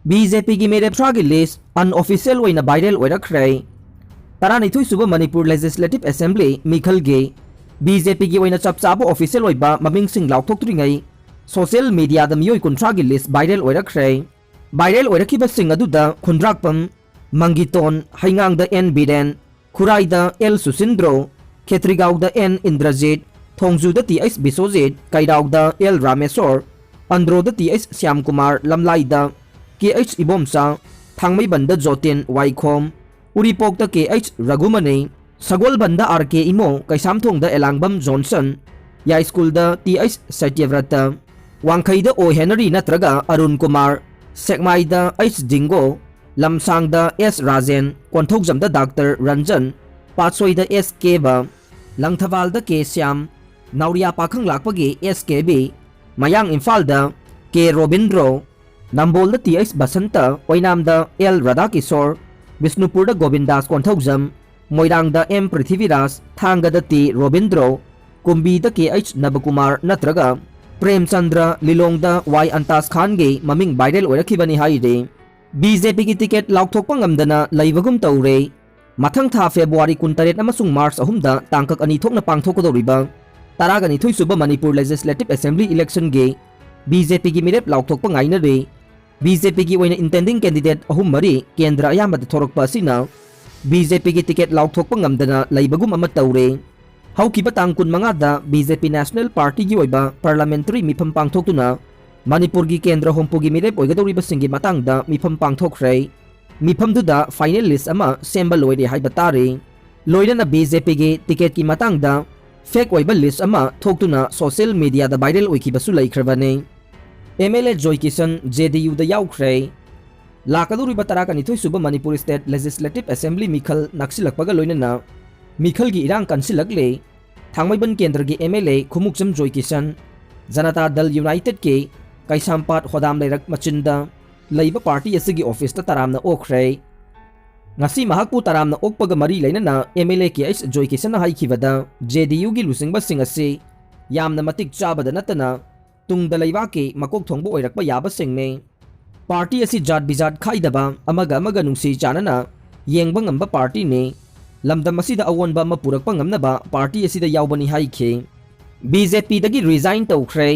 BJP की Mirep की list unofficial ओइना viral Oirakhre तरानिथुई सुबह मणिपुर लेजिस्लेटिव असेंबली मिखल गे BJP की ओइना चपचाबो ऑफिशियल ओइबा ममिंग सिंग लाउथोक्तुरिङै सोशल मीडिया द मियोय कुंथ्रा की लिस्ट viral Oirakhre viral ओइरखिबा सिंग अदुदा खुंद्राकपम मंगितोन हाइंगांग द एन बिरेन खुराई द एल सुसिंद्रो खेत्रिगाव द एन इंद्रजीत थोंजू द TH बिसोजित कैराव द एल रामेश्वर अंद्रो द TH श्याम कुमार लमलाई द KH इबोमसा थांगमैबंद जोतिन वाइखोम उरीपोक द KH रघुमनी सगोलबंद RK इमो कैसामथोंग द एलांगबम जॉनसन या स्कूल द TH सत्यव्रत वांखै द O हेनरी नत्रगा अरुण कुमार सेकमाई द H जिंगो लमसांग द S राजेन कोंथोगजम द डॉक्टर रंजन पाचोई द S केबा लंगथवाल द K श्याम नाउरिया पाखंग लाकपगी S केबी मयांग इम्फाल द K रोबिंद्रो नंबोल द TH बसंत ओइनाम द L राधा किशोर विष्णुपुर द गोविंदास कोंथोगजम मोइरांग द M पृथ्वीराज थांग द T Robindro Kunbi the KH Nabakumar नत्रगा प्रेमचंद्र लिलोंग द Y अंतास खान गे ममिंग वायरल ओइरखिबनी हाइरे BJP की टिकेट लाउथोकपा ngamdana लैबगुम तौरे मथंग था फेब्रुवारी 19 अमसुंग मार्च 3 दा तांकक अनि थोकना पांगथोकदौरिबा तरागनी थुई सुबह मणिपुर लेजिस्लेटिव असेंबली इलेक्शन गे BJP की मिरेप लाउथोकपा ngainare BJP की ओइना इंटेंडिंग कैंडिडेट अहुम मरी केंद्र अयामद थोरकपा असिना BJP की टिकेट लाउथोकपा ngamdana लैबगुम अमा तौरे हौकिबा तांग 15 दा BJP नेशनल पार्टी की ओइबा पार्लियामेंट्री मिफम पांगथोकतुना मणिपुर की केंद्र होमपु की मिरेप ओइगदौरिबा सिंगी मतंगदा मिफम पांगथोखरे मिफमदुदा फाइनल लिस्ट अमा सेंबा लोइरे हाइबा तारे लोइना BJP की टिकेट की मतंगदा फेक ओइबा लिस्ट अमा थोकतुना सोशल मीडिया दा वायरल ओइखिबसु लैख्रबने MLA जॉय किशन JDU द याउख्रे लाकदुरिबा तराकनिथुई सुबह मणिपुर स्टेट लेजिस्लेटिव असेंबली मिखल नक्सिलकपगा लोइना मिखल की इरांग कंसिलकले थांगमैबन केंद्र की MLA खुमुकचम Joy Kishan Janata Dal United के कैसामपाट होदाम लेरक मचिंदा लैबा पार्टी असिगी ऑफिस ता तरामना ओख्रे ngasi mahakpu taramna okpaga mari lainana MLA ki H Joy Kisan haikibada JDU gi lusingba sing asi yamna matik chabada natana tungda laiwa ke makok thongbu oirakpa yaba singme party asi jat bijat khaidaba amaga nungsi chanana yengba ngamba party ne lamdam asida awonba ma purakpa ngamnaba party asida yawbani haikhe BJP dagi resign tawkhre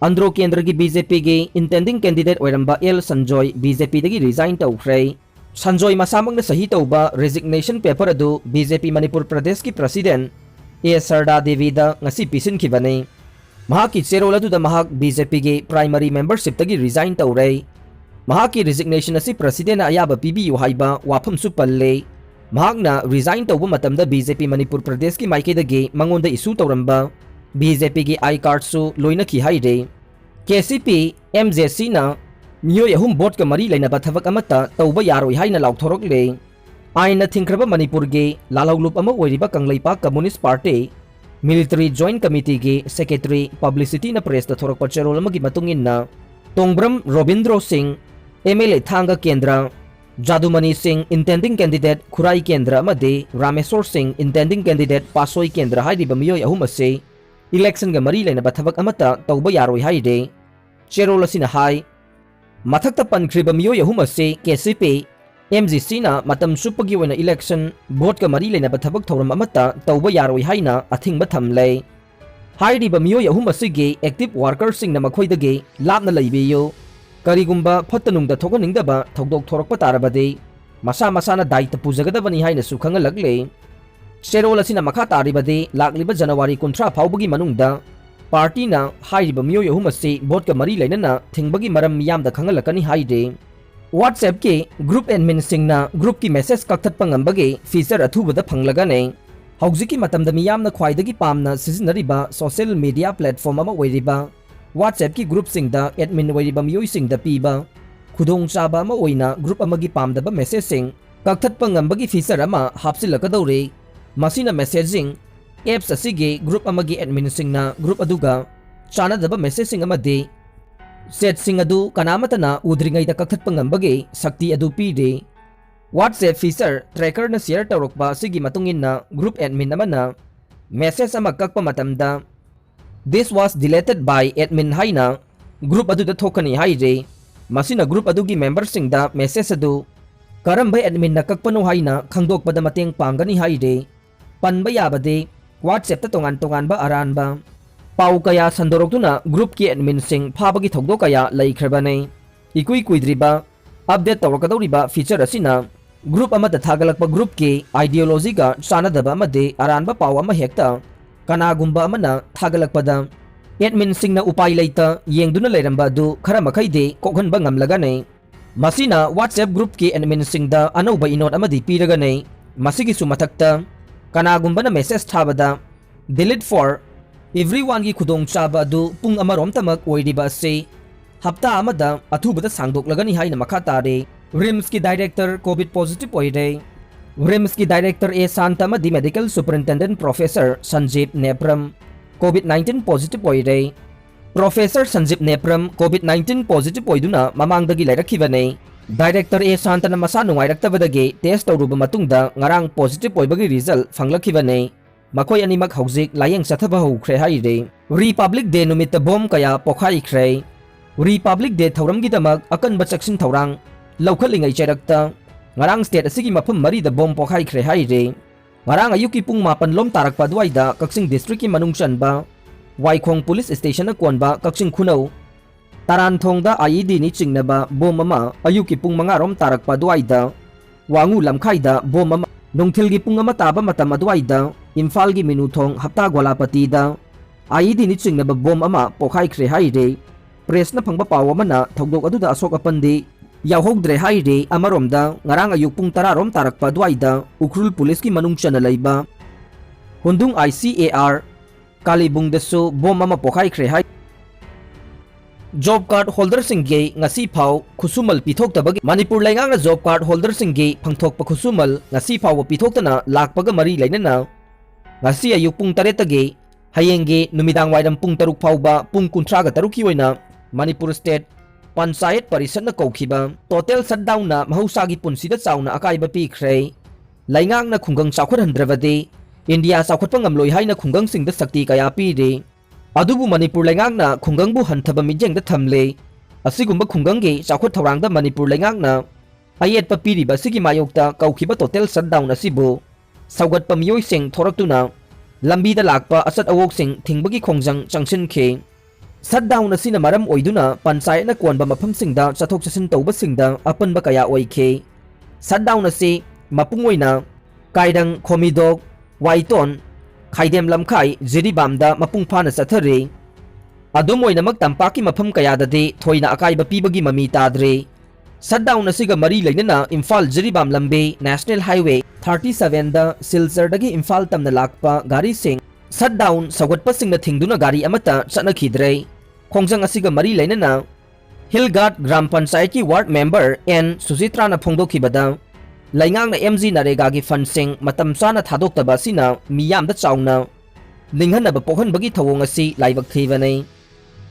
andro kendra gi BJP ge intending candidate oiramba L Sanjoy BJP dagi resign tawkhre संजोय मसामंग सही तौबा resignation paper अदु BJP Manipur प्रदेश की president ए सरदा देवी दा ngasi पिसिनखिबने महाकी चेरोल अदुदा महाक BJP के primary membership तगी resign तौरे महाकी resignation असि president अयाबा पीबीयु हाइबा वाफम सु पल्ले महाकना resign तौबा मतमदा BJP Manipur प्रदेश की माइकेदगे मंगोंदा इशू तौरंबा BJP की आई कार्ड सु लोइना की हाइरे KCP MJC ना मियोय अहुम बोट का मरी लेना थबक अमता तौबा यारोय हाइना लाउथोरकले आइना थिंख्रबा मणिपुर गे लालौलुप अमा ओइरिबा Kangleipak communist party military joint committee के सेक्रेटरी पब्लिसिटी न प्रेस द थोरक पचरोल अमगी मतुंगिन्ना तोंगब्रम रोबिंद्रो सिंह MLA थांगा केंद्र जादुमणि सिंह इंटेंडिंग कैंडिडेट खुराई केंद्र अमदे रामेश्वर सिंह इंटेंडिंग कैंडिडेट पासोई केंद्र हाइरिबा मियोय अहुम असे इलेक्शन गा मरी लेना थबक अमता तौबा यारोय हाइरे चेरोल असिना हाई मथक्ता पनख्रिबा मियोय अहुम असे KCP MGC ना मतम सुपगी ओइना इलेक्शन वोट का मरी लेना थबक थौरम अमता तौबा यारोय हाइना अथिंगबा थमले हाइरिबा मियोय अहुम असिगे एक्टिव वर्कर सिंग ना मखोइदगे लापना लैबियो करिगुम्बा फत्तनुंगदा थोगनिंगदबा थौदोक थोरकपा तारबदे मसा मसाना दायित्व पुजगदबनी हाइना सुखंग लगले शेरोल असिना मखा तारिबदे लाकलिबा जनवरी 19 फाउबगी मनुंगदा पार्टी ना हाइरिबा मियोय अहुम असे वोट का मरी लेना थिंगबगी मरम मियाम दा खंगलकनी हाइरे WhatsApp के ग्रुप एडमिन सिंगना ग्रुप की मैसेज कक्थटपा ngambage फीचर अथुबदा फंगलगने हौजिकी मतमदा मियामना ख्वाइदगी पामना सिजनरिबा सोशल मीडिया प्लेटफॉर्म अमा ओइरिबा WhatsApp की ग्रुप सिंगदा एडमिन ओइरिबा मियोय सिंगदा पीबा खुदोंग चाबा अमा ओइना ग्रुप अमगी पामदबा मैसेज सिंग कक्थटपा ngambage फीचर अमा हापसिलकदौरे मसिना मैसेजिंग एप्स असिगे ग्रुप अमगी एडमिन सिंगना ग्रुप अदुगा चानदबा मैसेज सिंग अमदे सेट सिंग अदु कनामतना उद्रिंगैदा कक्थटपा ngambage शक्ति अदु पीदे WhatsApp फीचर ट्रैकर न शेयर तौरकपा असिगी मतुंगिन्ना ग्रुप एडमिन अमना मैसेज अमा कक्पा मतमदा this was deleted by admin हाइना ग्रुप अदुदा थोकनी हाइरे Masina group adugi member singda message adu karambay admin na kakpano haina khangdokpada mateng panggani haide panba yabade WhatsApp ta tongan ba aran ba pau kaya sandorokduna group ki admin sing phabagi thogdo kaya laikhrabane ikui kuidriba update tawrakadoriba feature asina group amada thagalakpa group ki ideology ga sanadaba amade aranba pau ama hekta kanagumba amana thagalakpada admin sing na upay laita yengduna leiramba du khara makhaide kokhanba ngamlaga nei masina WhatsApp group ki admin sing da anauba inot amadi piraga nei masigi sumathakta kanagumba na message thabada delete for everyone gi khudong chaba du pung amarom tamak oiriba se hapta amada athubada sangdoklagani haina makha tare RIMS ki director covid positive oire RIMS ki director A Santama di medical superintendent professor Sanjeev Nepram COVID-19 positive oire Professor Sanjeev Nepram COVID-19 positive oiduna mamangdagi lairakibane Director A Santana masa nungairaktabadagi test tawruba matungda ngarang positive oibagi result fanglakibane makoy animak haujik layeng sathaba hokre haire Republic Day numita bom kaya pokhaikre Republic Day thauramgidamak akanba chaksin thaurang laukhalingai cherakta ngarang state asigi mafam mari da bom pokhaikre haire ngarang ayuki pung 8 lom tarakpa duaida Kaksing district ki manungsan ba Waikhong police station na kuanba Kaksing Khunau Taranthongda IED ni chingnaba bom ama ayuki pung 5 rom tarakpa duaida Wangu lamkhaida bom ama nongthilgi pung ama taba matam aduaida Imphal gi minuthong hapta gwalapati da IED ni chingnaba bom ama pokhaikre haire press na phangba paw amana thogdok aduda asok apandi yauhogdre haire amaromda ngarang ayuk pung 10 rom tarakpa duaida Ukhrul police ki manungsan na laiba Hundung ICAR Kalibung deso bom ama pokhaikre hai Job card holder singge ngasi phau khusumal pithoktabagi Manipur laingang na job card holder singge phangthokpa khusumal ngasi phau pithoktana lakpaga mari lainana ngasi ayuk pung 3 tage hayenge numidang waidam pung 3 phauba pung 13 ki oina Manipur state Panchayat Parishad na kaukiba total shutdown na mahusagi punsida chawna akaiba pikre laingang na khunggang chawkhot handravade India chawkhotpa ngamloi haina khunggang singda sakti kaya pire adubu Manipur laingang na khunggang bu hanthaba mijeng da thamle asigumba khunggang ge chawkhot thawrang da Manipur laingang na ayet pa piriba sigi mayokta kaukiba total shutdown asibu saugat pa miyoi sing thoraktuna lambi da lakpa asat awok sing thingbagi khongjang changsin khe shutdown asina maram oiduna panchayat na kuanba mafam singda chathok chasin tawba singda apanba kaya oikhe shutdown asi mapung oina kaidang khomidok waiton khaidem lamkhai jiribamda mapung phana chathare adum oinamak tampaki mafam kaya dade thoina akaiba pibagi mami tadre shutdown asiga mari lainana Imphal Jiribam lambe National Highway 37 da Silchar dagi Imphal tamna lakpa gari sing shutdown sagatpa singna thingduna gari amata chanakhidre khongjang asiga mari lainana Hillghat Gram Panchayat ki ward member N Sujitra na phongdokhibada laingang na MG Narega gi fund sing matam chana thadoktaba sina miyamda chawna linghanaba pokhanbagi thawong asi laibak thibane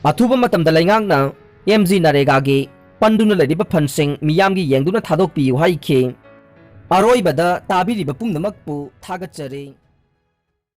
athuba matamda laingang na MG Narega gi panduna ladiba fund sing miyamgi yengduna thadokpiu haikhe aroibada tabiriba pungnamakpu thagachare